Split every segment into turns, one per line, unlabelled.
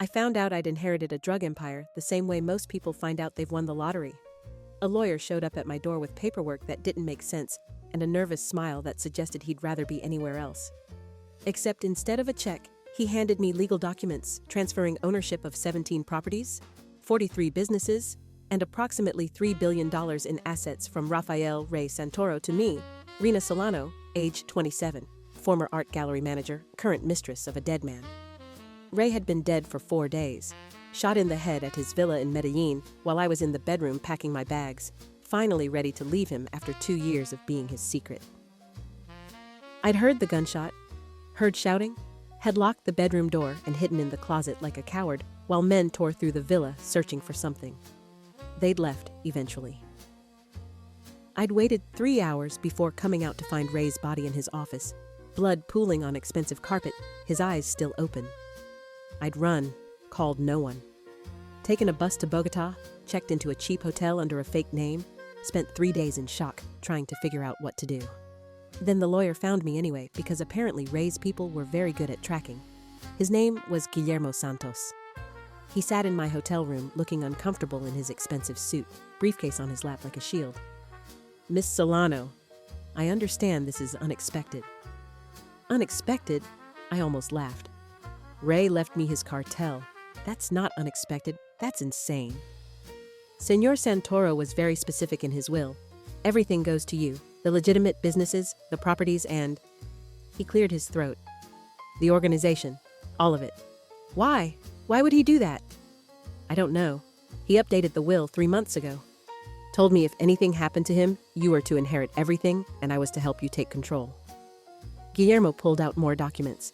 I found out I'd inherited a drug empire the same way most people find out they've won the lottery. A lawyer showed up at my door with paperwork that didn't make sense and a nervous smile that suggested he'd rather be anywhere else. Except instead of a check, he handed me legal documents transferring ownership of 17 properties, 43 businesses, and approximately $3 billion in assets from Rafael Rey Santoro to me, Rina Solano, age 27, former art gallery manager, current mistress of a dead man. Rey had been dead for 4 days, shot in the head at his villa in Medellin while I was in the bedroom packing my bags, finally ready to leave him after 2 years of being his secret. I'd heard the gunshot, heard shouting, had locked the bedroom door and hidden in the closet like a coward while men tore through the villa searching for something. They'd left, eventually. I'd waited 3 hours before coming out to find Ray's body in his office, blood pooling on expensive carpet, his eyes still open. I'd run, called no one. Taken a bus to Bogota, checked into a cheap hotel under a fake name, spent 3 days in shock, trying to figure out what to do. Then the lawyer found me anyway, because apparently Ray's people were very good at tracking. His name was Guillermo Santos. He sat in my hotel room, looking uncomfortable in his expensive suit, briefcase on his lap like a shield. "Miss Solano, I understand this is unexpected." Unexpected? I almost laughed. Ray left me his cartel. That's not unexpected, that's insane. Senor Santoro was very specific in his will. Everything goes to you, the legitimate businesses, the properties, and... He cleared his throat. The organization, all of it. Why? Why would he do that? I don't know. He updated the will 3 months ago. Told me if anything happened to him, you were to inherit everything and I was to help you take control. Guillermo pulled out more documents.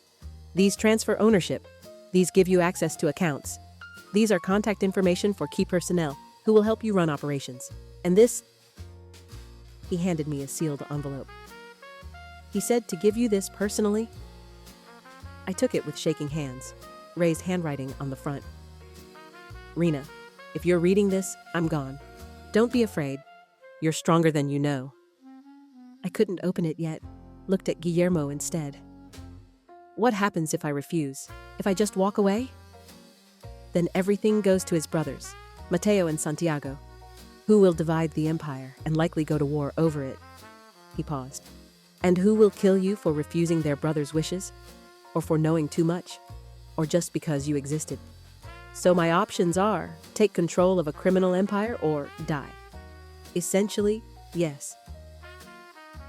These transfer ownership. These give you access to accounts. These are contact information for key personnel who will help you run operations. And this... He handed me a sealed envelope. He said to give you this personally. I took it with shaking hands, Ray's handwriting on the front. Rina, if you're reading this, I'm gone. Don't be afraid. You're stronger than you know. I couldn't open it yet, looked at Guillermo instead. What happens if I refuse? If I just walk away? Then everything goes to his brothers, Mateo and Santiago, who will divide the empire and likely go to war over it. He paused. And who will kill you for refusing their brother's wishes? Or for knowing too much? Or just because you existed? So my options are, take control of a criminal empire or die. Essentially, yes.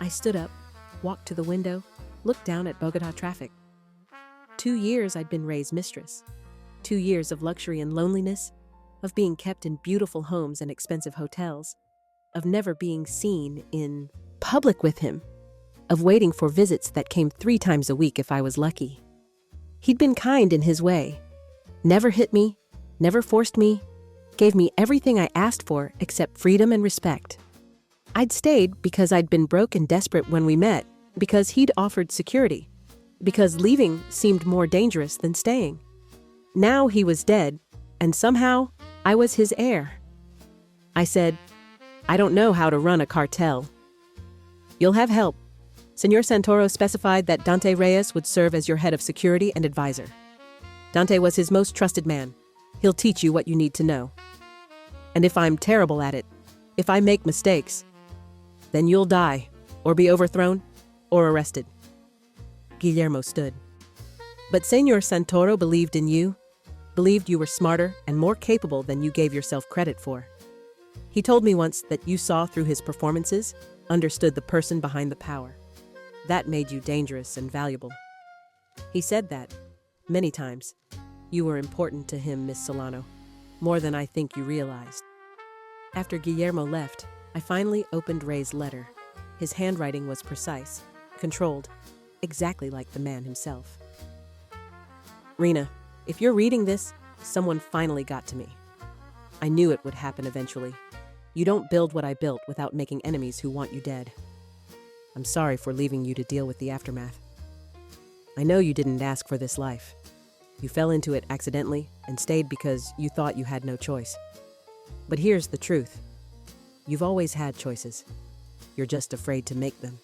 I stood up, walked to the window, looked down at Bogota traffic. 2 years I'd been Ray's mistress. 2 years of luxury and loneliness, of being kept in beautiful homes and expensive hotels, of never being seen in public with him, of waiting for visits that came 3 times a week if I was lucky. He'd been kind in his way. Never hit me, never forced me, gave me everything I asked for except freedom and respect. I'd stayed because I'd been broke and desperate when we met, because he'd offered security, because leaving seemed more dangerous than staying. Now he was dead, and somehow I was his heir. I said, I don't know how to run a cartel. You'll have help. Senor Santoro specified that Dante Reyes would serve as your head of security and advisor. Dante was his most trusted man. He'll teach you what you need to know. And if I'm terrible at it, if I make mistakes, then you'll die, or be overthrown, or arrested. Guillermo stood. But Senor Santoro believed in you, believed you were smarter and more capable than you gave yourself credit for. He told me once that you saw through his performances, understood the person behind the power. That made you dangerous and valuable. He said that, many times. You were important to him, Miss Solano, more than I think you realized. After Guillermo left, I finally opened Ray's letter. His handwriting was precise, controlled, exactly like the man himself. Rina, if you're reading this, someone finally got to me. I knew it would happen eventually. You don't build what I built without making enemies who want you dead. I'm sorry for leaving you to deal with the aftermath. I know you didn't ask for this life. You fell into it accidentally and stayed because you thought you had no choice. But here's the truth. You've always had choices. You're just afraid to make them.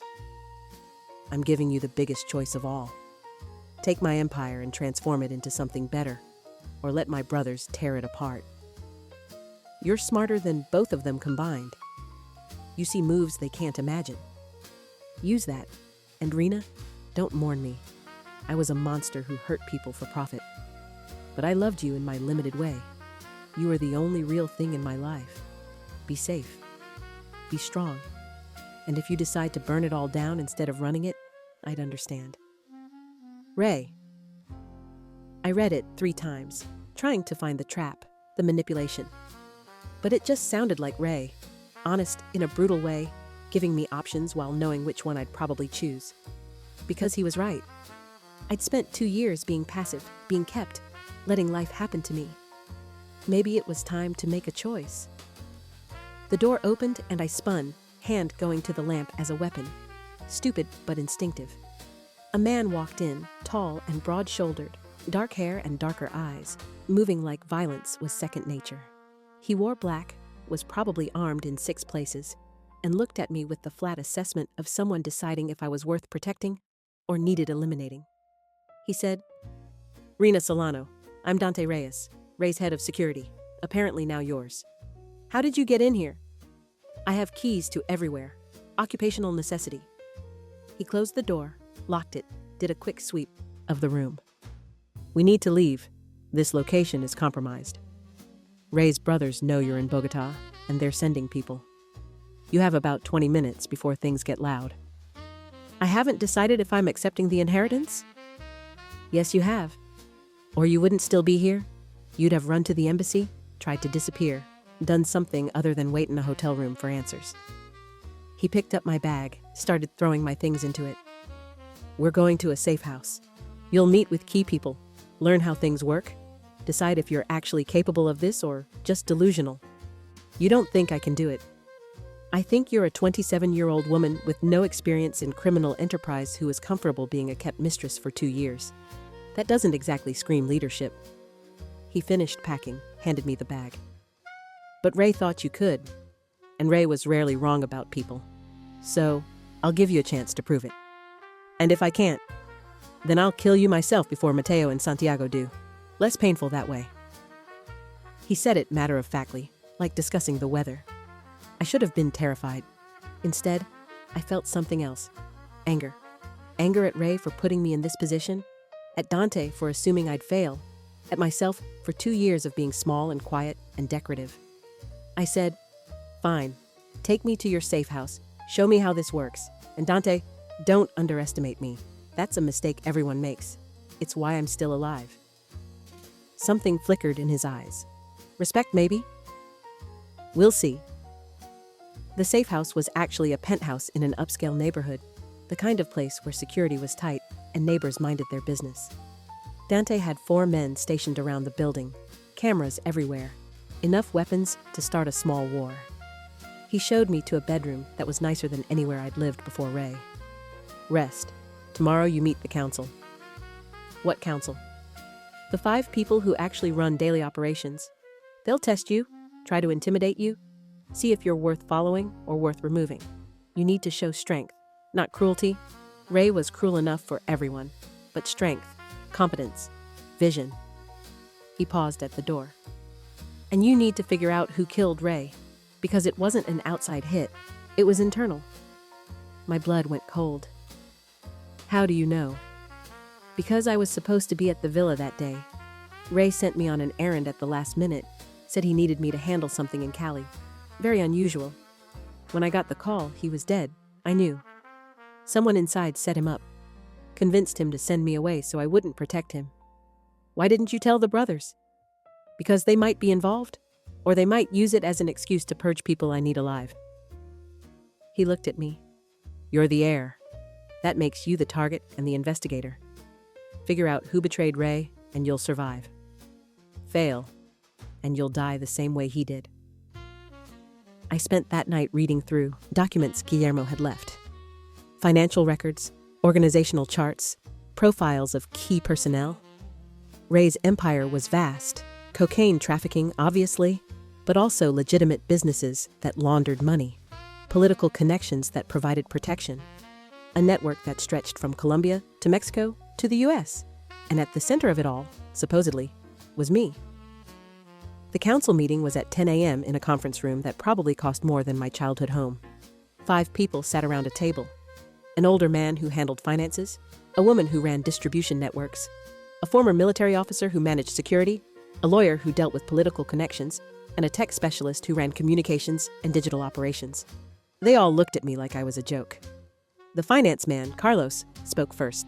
I'm giving you the biggest choice of all. Take my empire and transform it into something better. or let my brothers tear it apart. You're smarter than both of them combined. You see moves they can't imagine. Use that. And Rena, don't mourn me. I was a monster who hurt people for profit. But I loved you in my limited way. You are the only real thing in my life. Be safe. Be strong. And if you decide to burn it all down instead of running it, I'd understand. Ray. I read it 3 times, trying to find the trap, the manipulation. But it just sounded like Ray, honest in a brutal way, giving me options while knowing which one I'd probably choose. Because he was right. I'd spent 2 years being passive, being kept, letting life happen to me. Maybe it was time to make a choice. The door opened and I spun, hand going to the lamp as a weapon. Stupid but instinctive. A man walked in, tall and broad-shouldered, dark hair and darker eyes, moving like violence was second nature. He wore black, was probably armed in 6 places, and looked at me with the flat assessment of someone deciding if I was worth protecting or needed eliminating. He said, "Rena Solano, I'm Dante Reyes, Ray's head of security, apparently now yours. How did you get in here? I have keys to everywhere. Occupational necessity." He closed the door, locked it, did a quick sweep of the room. "We need to leave. This location is compromised. Ray's brothers know you're in Bogota, and they're sending people. You have about 20 minutes before things get loud." "I haven't decided if I'm accepting the inheritance?" "Yes, you have. Or you wouldn't still be here. You'd have run to the embassy, tried to disappear, done something other than wait in a hotel room for answers." He picked up my bag, started throwing my things into it. "We're going to a safe house. You'll meet with key people, learn how things work, decide if you're actually capable of this or just delusional. You don't think I can do it. I think you're a 27-year-old woman with no experience in criminal enterprise who is comfortable being a kept mistress for 2 years. That doesn't exactly scream leadership." He finished packing, handed me the bag. "But Ray thought you could, and Ray was rarely wrong about people. So, I'll give you a chance to prove it. And if I can't, then I'll kill you myself before Mateo and Santiago do. Less painful that way." He said it matter-of-factly, like discussing the weather. I should have been terrified. Instead, I felt something else. Anger. Anger at Ray for putting me in this position, at Dante for assuming I'd fail, at myself for 2 years of being small and quiet and decorative. I said, "Fine, take me to your safe house, show me how this works. And Dante, don't underestimate me. That's a mistake everyone makes. It's why I'm still alive." Something flickered in his eyes. Respect, maybe? We'll see. The safe house was actually a penthouse in an upscale neighborhood, the kind of place where security was tight and neighbors minded their business. Dante had 4 men stationed around the building, cameras everywhere, enough weapons to start a small war. He showed me to a bedroom that was nicer than anywhere I'd lived before Ray. "Rest. Tomorrow you meet the council." "What council?" "The 5 people who actually run daily operations. They'll test you, try to intimidate you, see if you're worth following or worth removing. You need to show strength, not cruelty. Ray was cruel enough for everyone, but strength, competence, vision." He paused at the door. "And you need to figure out who killed Ray, because it wasn't an outside hit, it was internal." My blood went cold. "How do you know?" "Because I was supposed to be at the villa that day. Ray sent me on an errand at the last minute, said he needed me to handle something in Cali. Very unusual. When I got the call, he was dead. I knew. Someone inside set him up, convinced him to send me away so I wouldn't protect him." "Why didn't you tell the brothers?" "Because they might be involved, or they might use it as an excuse to purge people I need alive." He looked at me. "You're the heir. That makes you the target and the investigator. Figure out who betrayed Ray, and you'll survive. Fail, and you'll die the same way he did." I spent that night reading through documents Guillermo had left. Financial records, organizational charts, profiles of key personnel. Ray's empire was vast, cocaine trafficking, obviously, but also legitimate businesses that laundered money, political connections that provided protection, a network that stretched from Colombia to Mexico to the US, and at the center of it all, supposedly, was me. The council meeting was at 10 a.m. in a conference room that probably cost more than my childhood home. 5 people sat around a table. An older man who handled finances, a woman who ran distribution networks, a former military officer who managed security, a lawyer who dealt with political connections, and a tech specialist who ran communications and digital operations. They all looked at me like I was a joke. The finance man, Carlos, spoke first.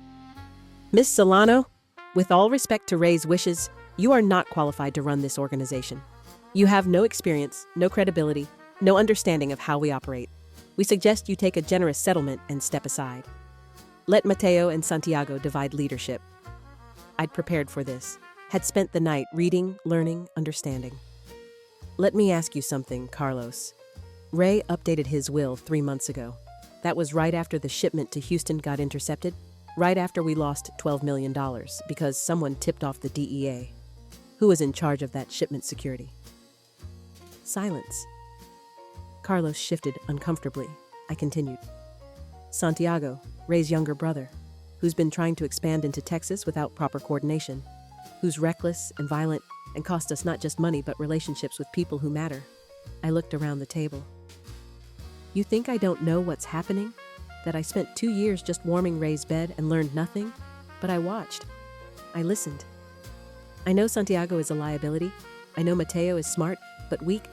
Miss Solano, with all respect to Ray's wishes, you are not qualified to run this organization. You have no experience, no credibility, no understanding of how we operate. We suggest you take a generous settlement and step aside. Let Mateo and Santiago divide leadership. I'd prepared for this, had spent the night reading, learning, understanding. Let me ask you something, Carlos. Ray updated his will 3 months ago. That was right after the shipment to Houston got intercepted, right after we lost $12 million because someone tipped off the DEA. Who was in charge of that shipment security? Silence. Carlos shifted uncomfortably. I continued. Santiago, Ray's younger brother, who's been trying to expand into Texas without proper coordination, who's reckless and violent and cost us not just money but relationships with people who matter. I looked around the table. You think I don't know what's happening? That I spent 2 years just warming Ray's bed and learned nothing? But I watched. I listened. I know Santiago is a liability. I know Mateo is smart, but weak.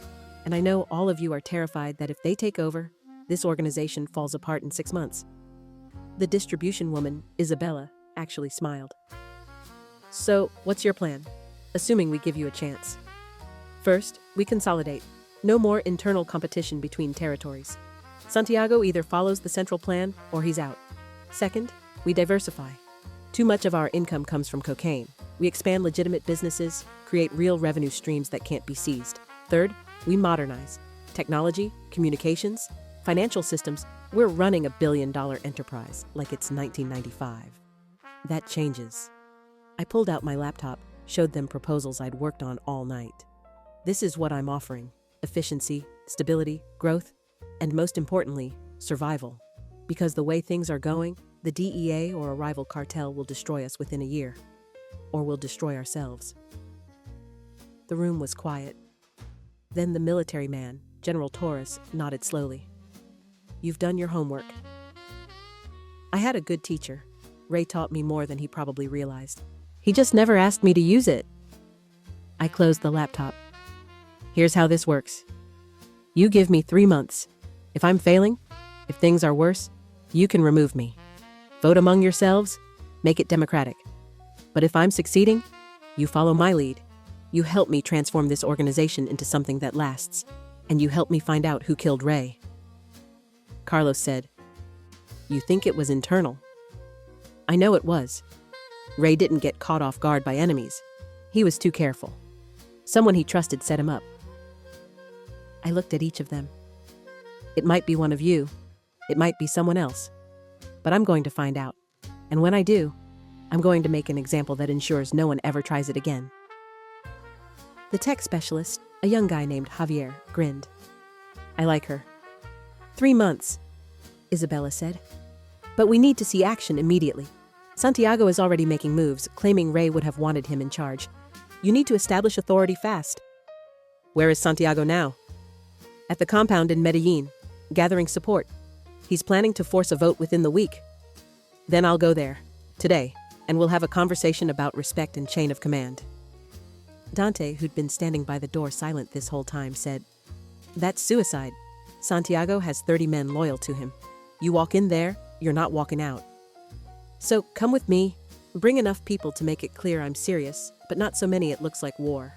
And I know all of you are terrified that if they take over, this organization falls apart in 6 months. The distribution woman, Isabella, actually smiled. So, what's your plan? Assuming we give you a chance. First, we consolidate. No more internal competition between territories. Santiago either follows the central plan or he's out. Second, we diversify. Too much of our income comes from cocaine. We expand legitimate businesses, create real revenue streams that can't be seized. Third, we modernize. Technology, communications, financial systems. We're running $1 billion enterprise like it's 1995. That changes. I pulled out my laptop, showed them proposals I'd worked on all night. This is what I'm offering. Efficiency, stability, growth, and most importantly, survival. Because the way things are going, the DEA or a rival cartel will destroy us within a year. Or we'll destroy ourselves. The room was quiet. Then the military man, General Torres, nodded slowly. You've done your homework. I had a good teacher. Ray taught me more than he probably realized. He just never asked me to use it. I closed the laptop. Here's how this works. You give me 3 months. If I'm failing, if things are worse, you can remove me. Vote among yourselves, make it democratic. But if I'm succeeding, you follow my lead. You help me transform this organization into something that lasts. And you help me find out who killed Ray. Carlos said, You think it was internal? I know it was. Ray didn't get caught off guard by enemies. He was too careful. Someone he trusted set him up. I looked at each of them. It might be one of you. It might be someone else. But I'm going to find out. And when I do, I'm going to make an example that ensures no one ever tries it again. The tech specialist, a young guy named Javier, grinned. I like her. 3 months, Isabella said. But we need to see action immediately. Santiago is already making moves, claiming Ray would have wanted him in charge. You need to establish authority fast. Where is Santiago now? At the compound in Medellin, gathering support. He's planning to force a vote within the week. Then I'll go there, today, and we'll have a conversation about respect and chain of command. Dante, who'd been standing by the door silent this whole time, said, That's suicide. Santiago has 30 men loyal to him. You walk in there, you're not walking out. So come with me, bring enough people to make it clear I'm serious, but not so many it looks like war.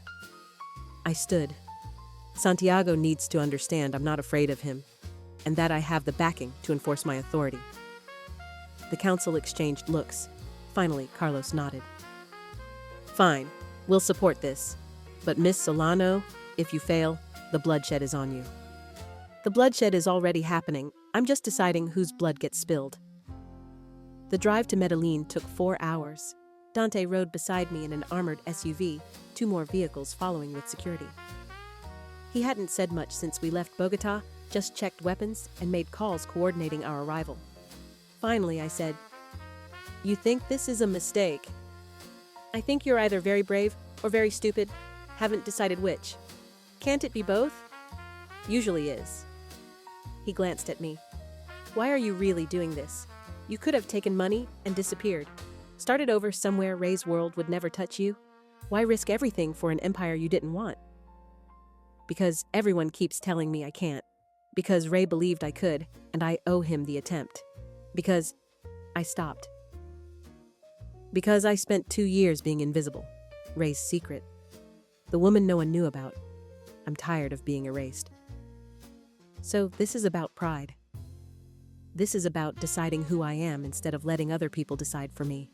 I stood. Santiago needs to understand I'm not afraid of him, and that I have the backing to enforce my authority. The council exchanged looks. Finally, Carlos nodded. Fine, we'll support this. But Miss Solano, if you fail, the bloodshed is on you. The bloodshed is already happening. I'm just deciding whose blood gets spilled. The drive to Medellin took 4 hours. Dante rode beside me in an armored SUV, 2 more vehicles following with security. He hadn't said much since we left Bogota, just checked weapons and made calls coordinating our arrival. Finally, I said, You think this is a mistake? I think you're either very brave Or very stupid? Haven't decided which. Can't it be both? Usually is. He glanced at me. Why are you really doing this? You could have taken money and disappeared. Started over somewhere Ray's world would never touch you. Why risk everything for an empire you didn't want? Because everyone keeps telling me I can't. Because Ray believed I could, and I owe him the attempt. Because I stopped. Because I spent 2 years being invisible. Ray's secret. The woman no one knew about. I'm tired of being erased. So this is about pride. This is about deciding who I am instead of letting other people decide for me.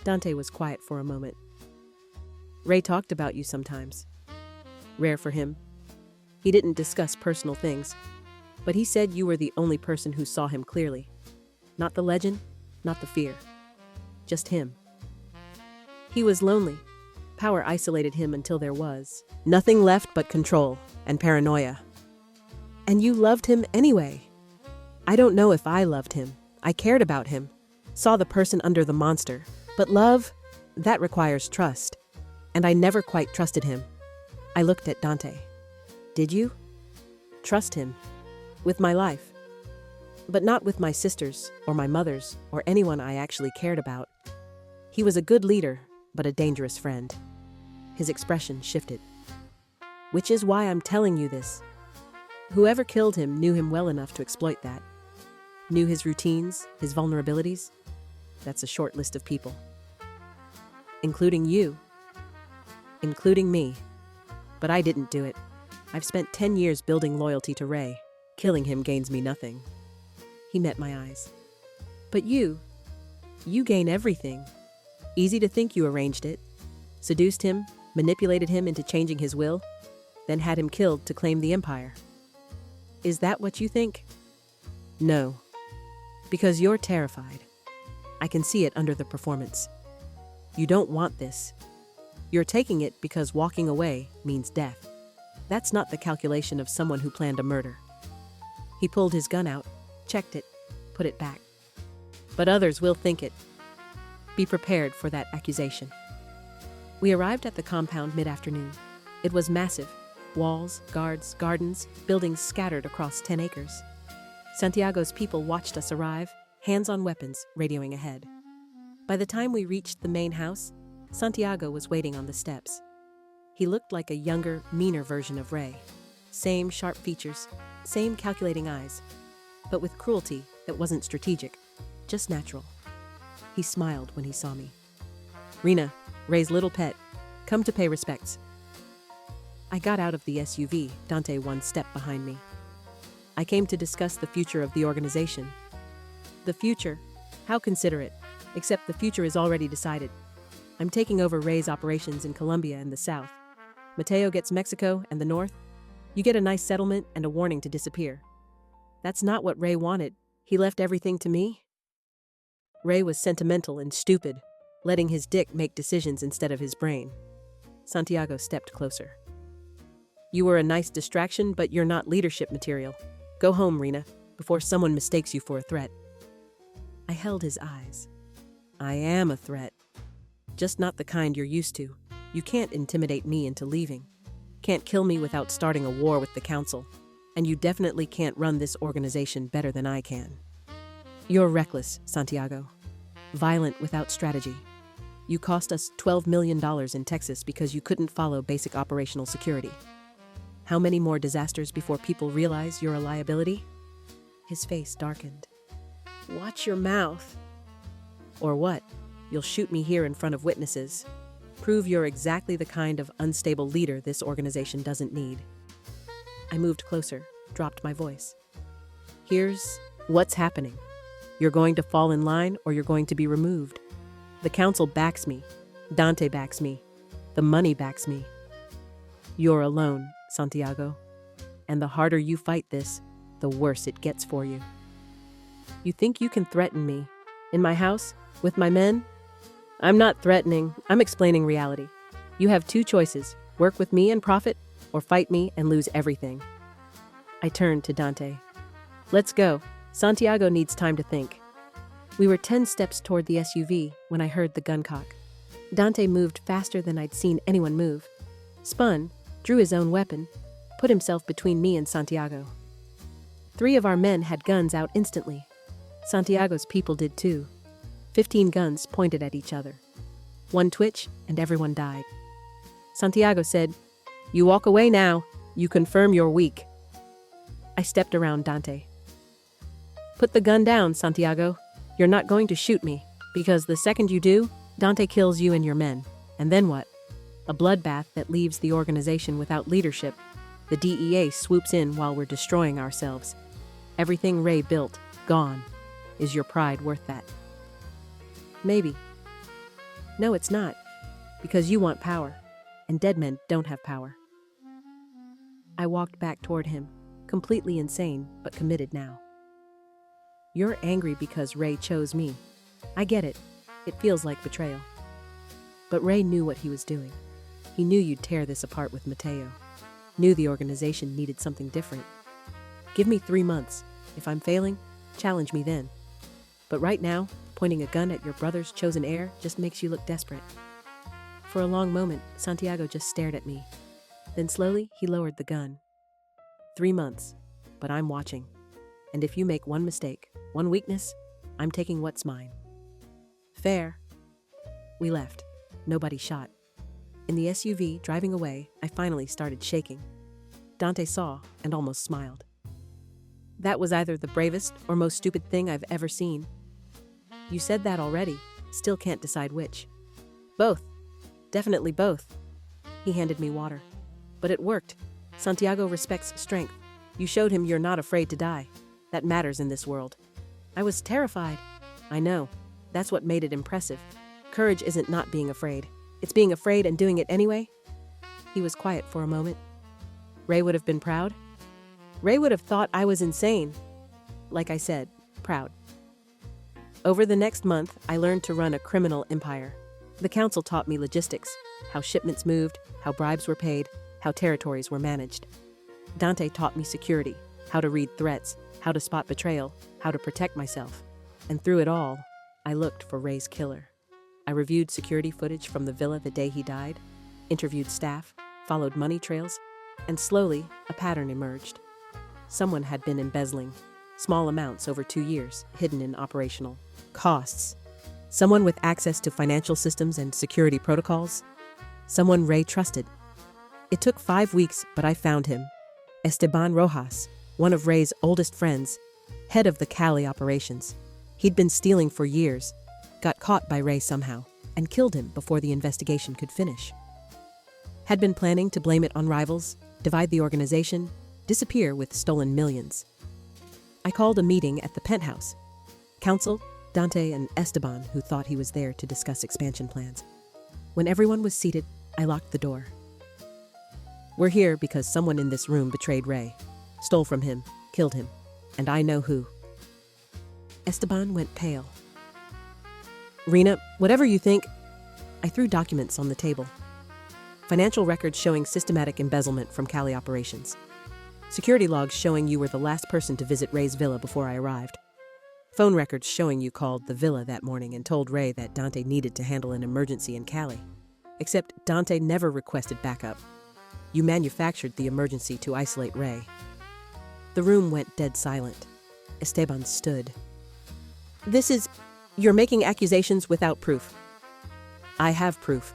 Dante was quiet for a moment. Ray talked about you sometimes. Rare for him. He didn't discuss personal things, but he said you were the only person who saw him clearly. Not the legend, not the fear. Just him. He was lonely. Power isolated him until there was nothing left but control and paranoia. And you loved him anyway. I don't know if I loved him. I cared about him. Saw the person under the monster. But love, that requires trust. And I never quite trusted him. I looked at Dante. Did you? Trust him. With my life. But not with my sisters, or my mothers, or anyone I actually cared about. He was a good leader, but a dangerous friend. His expression shifted. Which is why I'm telling you this. Whoever killed him knew him well enough to exploit that. Knew his routines, his vulnerabilities. That's a short list of people. Including you. Including me. But I didn't do it. I've spent 10 years building loyalty to Ray. Killing him gains me nothing. He met my eyes. But you gain everything. Easy to think you arranged it. Seduced him, manipulated him into changing his will, then had him killed to claim the empire. Is that what you think? No. Because you're terrified. I can see it under the performance. You don't want this. You're taking it because walking away means death. That's not the calculation of someone who planned a murder. He pulled his gun out, checked it, put it back. But others will think it. Be prepared for that accusation. We arrived at the compound mid-afternoon. It was massive. Walls, guards, gardens, buildings scattered across 10 acres. Santiago's people watched us arrive, hands on weapons, radioing ahead. By the time we reached the main house, Santiago was waiting on the steps. He looked like a younger, meaner version of Ray. Same sharp features, same calculating eyes, but with cruelty that wasn't strategic, just natural. He smiled when he saw me. Rena, Ray's little pet, come to pay respects. I got out of the SUV, Dante one step behind me. I came to discuss the future of the organization. The future? How considerate, except the future is already decided. I'm taking over Ray's operations in Colombia and the south. Mateo gets Mexico and the north. You get a nice settlement and a warning to disappear. That's not what Ray wanted. He left everything to me. Ray was sentimental and stupid, letting his dick make decisions instead of his brain. Santiago stepped closer. You were a nice distraction, but you're not leadership material. Go home, Rena, before someone mistakes you for a threat. I held his eyes. I am a threat. Just not the kind you're used to. You can't intimidate me into leaving. Can't kill me without starting a war with the council. And you definitely can't run this organization better than I can. You're reckless, Santiago. Violent without strategy. You cost us $12 million in Texas because you couldn't follow basic operational security. How many more disasters before people realize you're a liability? His face darkened. Watch your mouth. Or what? You'll shoot me here in front of witnesses. Prove you're exactly the kind of unstable leader this organization doesn't need. I moved closer, dropped my voice. Here's what's happening. You're going to fall in line or you're going to be removed. The council backs me. Dante backs me. The money backs me. You're alone, Santiago. And the harder you fight this, the worse it gets for you. You think you can threaten me? In my house? With my men? I'm not threatening. I'm explaining reality. You have two choices. Work with me and profit, or fight me and lose everything. I turned to Dante. Let's go. Santiago needs time to think. We were 10 steps toward the SUV when I heard the gun cock. Dante moved faster than I'd seen anyone move, spun, drew his own weapon, put himself between me and Santiago. 3 of our men had guns out instantly. Santiago's people did too. 15 guns pointed at each other. One twitch, and everyone died. Santiago said, "You walk away now. You confirm you're weak." I stepped around Dante. "Put the gun down, Santiago. You're not going to shoot me, because the second you do, Dante kills you and your men. And then what? A bloodbath that leaves the organization without leadership. The DEA swoops in while we're destroying ourselves. Everything Ray built, gone. Is your pride worth that?" "Maybe." "No, it's not. Because you want power, and dead men don't have power." I walked back toward him, completely insane, but committed now. "You're angry because Ray chose me. I get it. It feels like betrayal. But Ray knew what he was doing. He knew you'd tear this apart with Mateo. Knew the organization needed something different. Give me 3 months. If I'm failing, challenge me then. But right now, pointing a gun at your brother's chosen heir just makes you look desperate." For a long moment, Santiago just stared at me. Then slowly, he lowered the gun. 3 months, but I'm watching. And if you make one mistake, one weakness, I'm taking what's mine. Fair. We left. Nobody shot. In the SUV, driving away, I finally started shaking. Dante saw and almost smiled. "That was either the bravest or most stupid thing I've ever seen." "You said that already. Still can't decide which." "Both. Definitely both." He handed me water. "But it worked. Santiago respects strength. You showed him you're not afraid to die. That matters in this world." I was terrified. "I know. That's what made it impressive. Courage isn't not being afraid. It's being afraid and doing it anyway." He was quiet for a moment. "Ray would have been proud?" "Ray would have thought I was insane." Like I said, proud. Over the next month, I learned to run a criminal empire. The council taught me logistics, how shipments moved, how bribes were paid, how territories were managed. Dante taught me security, how to read threats, how to spot betrayal, how to protect myself. And through it all, I looked for Ray's killer. I reviewed security footage from the villa the day he died, interviewed staff, followed money trails, and slowly, a pattern emerged. Someone had been embezzling, small amounts over 2 years, hidden in operational costs. Someone with access to financial systems and security protocols. Someone Ray trusted. It took 5 weeks, but I found him. Esteban Rojas, one of Ray's oldest friends, head of the Cali operations. He'd been stealing for years, got caught by Ray somehow, and killed him before the investigation could finish. Had been planning to blame it on rivals, divide the organization, disappear with stolen millions. I called a meeting at the penthouse. Council, Dante, and Esteban, who thought he was there to discuss expansion plans. When everyone was seated, I locked the door. "We're here because someone in this room betrayed Ray, stole from him, killed him, and I know who." Esteban went pale. "Rena, whatever you think..." I threw documents on the table. Financial records showing systematic embezzlement from Cali operations. Security logs showing you were the last person to visit Ray's villa before I arrived. Phone records showing you called the villa that morning and told Ray that Dante needed to handle an emergency in Cali. Except Dante never requested backup. You manufactured the emergency to isolate Ray. The room went dead silent. Esteban stood. You're making accusations without proof." "I have proof.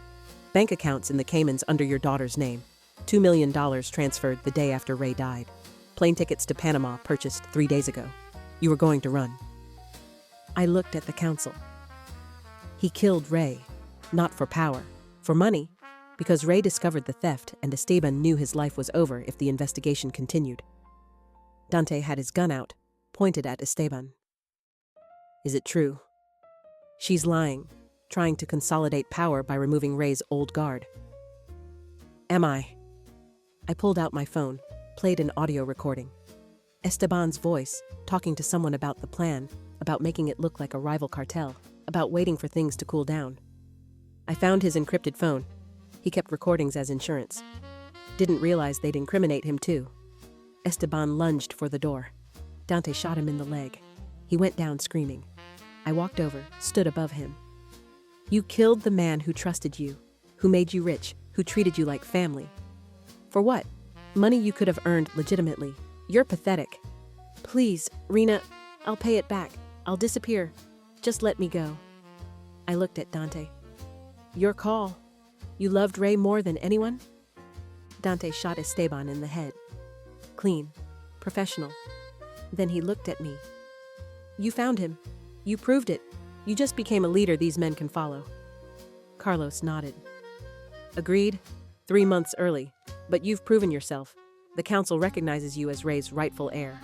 Bank accounts in the Caymans under your daughter's name. $2 million transferred the day after Ray died. Plane tickets to Panama purchased 3 days ago. You were going to run." I looked at the council. He killed Ray, not for power, for money, because Ray discovered the theft and Esteban knew his life was over if the investigation continued. Dante had his gun out, pointed at Esteban. "Is it true?" "She's lying, trying to consolidate power by removing Ray's old guard." "Am I?" I pulled out my phone, played an audio recording. Esteban's voice, talking to someone about the plan, about making it look like a rival cartel, about waiting for things to cool down. I found his encrypted phone. He kept recordings as insurance. Didn't realize they'd incriminate him too. Esteban lunged for the door. Dante shot him in the leg. He went down screaming. I walked over, stood above him. You killed the man who trusted you, who made you rich, who treated you like family. For what? Money you could have earned legitimately. You're pathetic. Please, Rena, I'll pay it back. I'll disappear. Just let me go. I looked at Dante. Your call. You loved Ray more than anyone? Dante shot Esteban in the head. Clean. Professional. Then he looked at me. You found him. You proved it. You just became a leader these men can follow. Carlos nodded. Agreed. 3 months early. But you've proven yourself. The council recognizes you as Ray's rightful heir.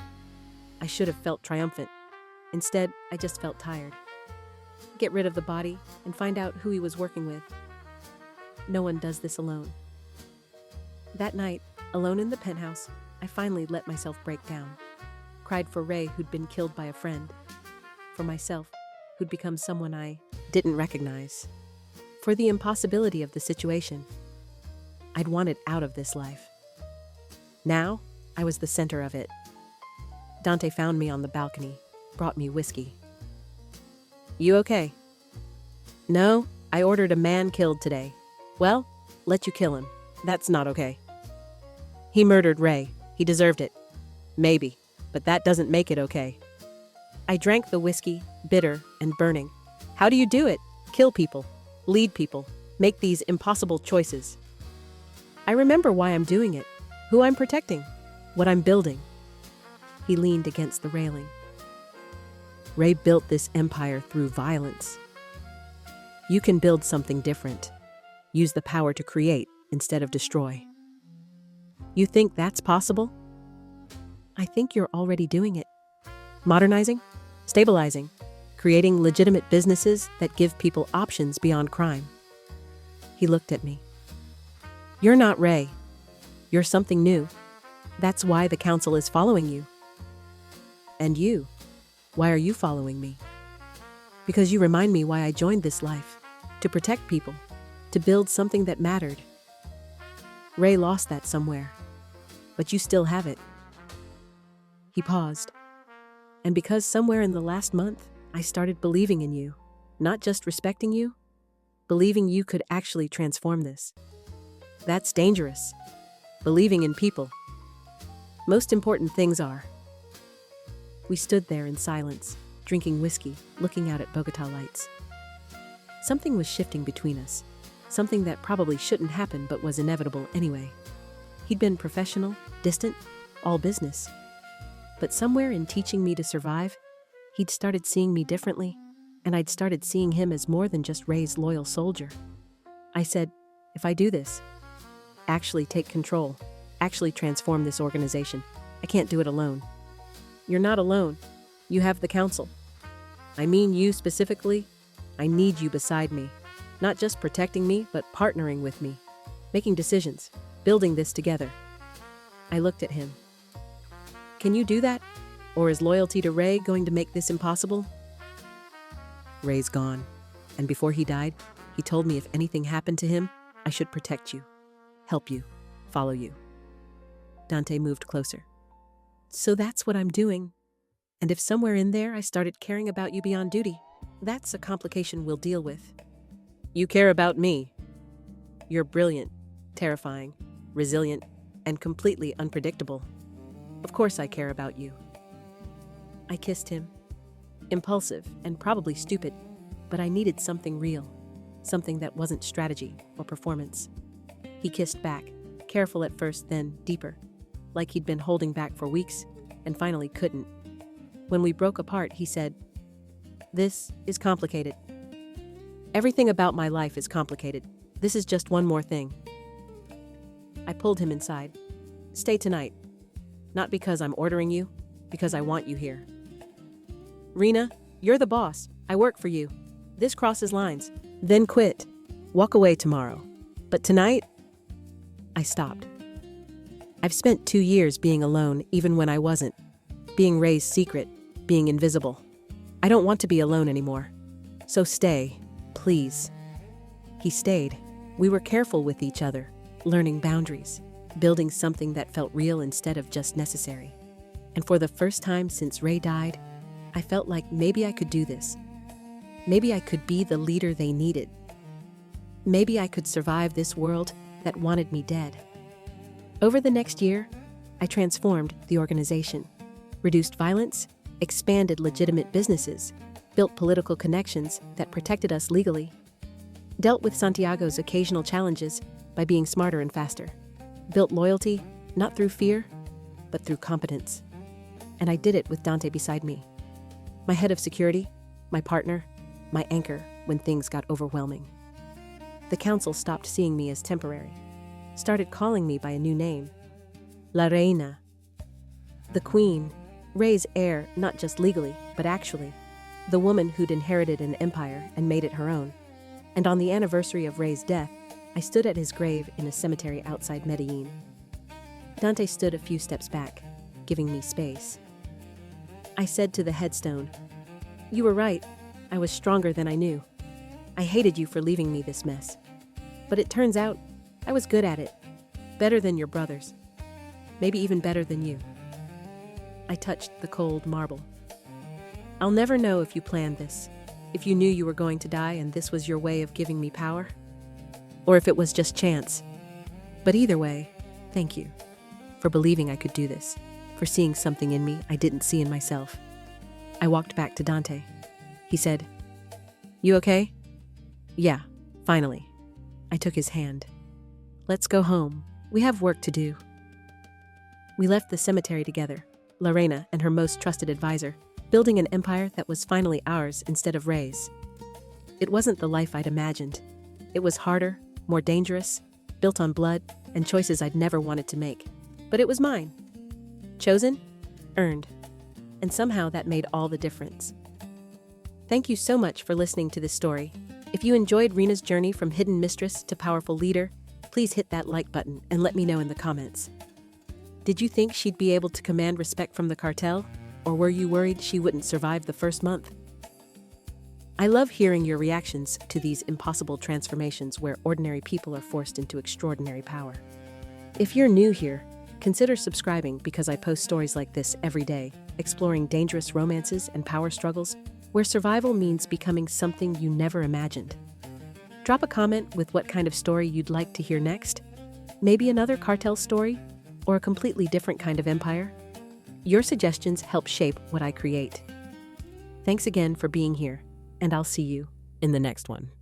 I should have felt triumphant. Instead, I just felt tired. Get rid of the body and find out who he was working with. No one does this alone. That night, alone in the penthouse, I finally let myself break down. Cried for Ray, who'd been killed by a friend. For myself, who'd become someone I didn't recognize. For the impossibility of the situation. I'd wanted out of this life. Now, I was the center of it. Dante found me on the balcony, brought me whiskey. You okay? No, I ordered a man killed today. Well, let you kill him. That's not okay. He murdered Ray. He deserved it. Maybe, but that doesn't make it okay. I drank the whiskey, bitter and burning. How do you do it? Kill people, lead people, make these impossible choices. I remember why I'm doing it, who I'm protecting, what I'm building. He leaned against the railing. Ray built this empire through violence. You can build something different. Use the power to create instead of destroy. You think that's possible? I think you're already doing it. Modernizing, stabilizing, creating legitimate businesses that give people options beyond crime. He looked at me. You're not Ray. You're something new. That's why the council is following you. And you? Why are you following me? Because you remind me why I joined this life. To protect people. To build something that mattered. Ray lost that somewhere. But you still have it. He paused. And because somewhere in the last month, I started believing in you. Not just respecting you. Believing you could actually transform this. That's dangerous. Believing in people. Most important things are. We stood there in silence, drinking whiskey, looking out at Bogota lights. Something was shifting between us. Something that probably shouldn't happen but was inevitable anyway. He'd been professional, distant, all business. But somewhere in teaching me to survive, he'd started seeing me differently, and I'd started seeing him as more than just Ray's loyal soldier. I said, if I do this, actually take control, actually transform this organization, I can't do it alone. You're not alone. You have the council. I mean you specifically. I need you beside me. Not just protecting me, but partnering with me. Making decisions. Building this together. I looked at him. Can you do that? Or is loyalty to Ray going to make this impossible? Ray's gone. And before he died, he told me if anything happened to him, I should protect you. Help you. Follow you. Dante moved closer. So that's what I'm doing. And if somewhere in there I started caring about you beyond duty, that's a complication we'll deal with. You care about me. You're brilliant, terrifying, resilient, and completely unpredictable. Of course I care about you. I kissed him. Impulsive and probably stupid, but I needed something real. Something that wasn't strategy or performance. He kissed back, careful at first, then deeper. Like he'd been holding back for weeks, and finally couldn't. When we broke apart, he said, "This is complicated. Everything about my life is complicated. This is just one more thing." I pulled him inside. "Stay tonight. Not because I'm ordering you, because I want you here. Rena, you're the boss. I work for you. This crosses lines. Then quit. Walk away tomorrow. But tonight..." I stopped. I've spent 2 years being alone even when I wasn't. Being Ray's secret, being invisible. I don't want to be alone anymore. So stay, please. He stayed. We were careful with each other, learning boundaries, building something that felt real instead of just necessary. And for the first time since Ray died, I felt like maybe I could do this. Maybe I could be the leader they needed. Maybe I could survive this world that wanted me dead. Over the next year, I transformed the organization, reduced violence, expanded legitimate businesses, built political connections that protected us legally, dealt with Santiago's occasional challenges by being smarter and faster, built loyalty not through fear, but through competence. And I did it with Dante beside me, my head of security, my partner, my anchor when things got overwhelming. The council stopped seeing me as temporary, started calling me by a new name, La Reina, the queen, Ray's heir not just legally, but actually, the woman who'd inherited an empire and made it her own. And on the anniversary of Ray's death, I stood at his grave in a cemetery outside Medellin. Dante stood a few steps back, giving me space. I said to the headstone, "You were right, I was stronger than I knew. I hated you for leaving me this mess. But it turns out, I was good at it. Better than your brothers. Maybe even better than you." I touched the cold marble. I'll never know if you planned this, if you knew you were going to die and this was your way of giving me power, or if it was just chance. But either way, thank you for believing I could do this, for seeing something in me I didn't see in myself. I walked back to Dante. He said, "You okay?" "Yeah, finally." I took his hand. "Let's go home. We have work to do." We left the cemetery together, Lorena and her most trusted advisor, building an empire that was finally ours instead of Ray's. It wasn't the life I'd imagined. It was harder, more dangerous, built on blood and choices I'd never wanted to make. But it was mine. Chosen, earned, and somehow that made all the difference. Thank you so much for listening to this story. If you enjoyed Rena's journey from hidden mistress to powerful leader, please hit that like button and let me know in the comments. Did you think she'd be able to command respect from the cartel? Or were you worried she wouldn't survive the first month? I love hearing your reactions to these impossible transformations where ordinary people are forced into extraordinary power. If you're new here, consider subscribing because I post stories like this every day, exploring dangerous romances and power struggles where survival means becoming something you never imagined. Drop a comment with what kind of story you'd like to hear next. Maybe another cartel story, or a completely different kind of empire. Your suggestions help shape what I create. Thanks again for being here, and I'll see you in the next one.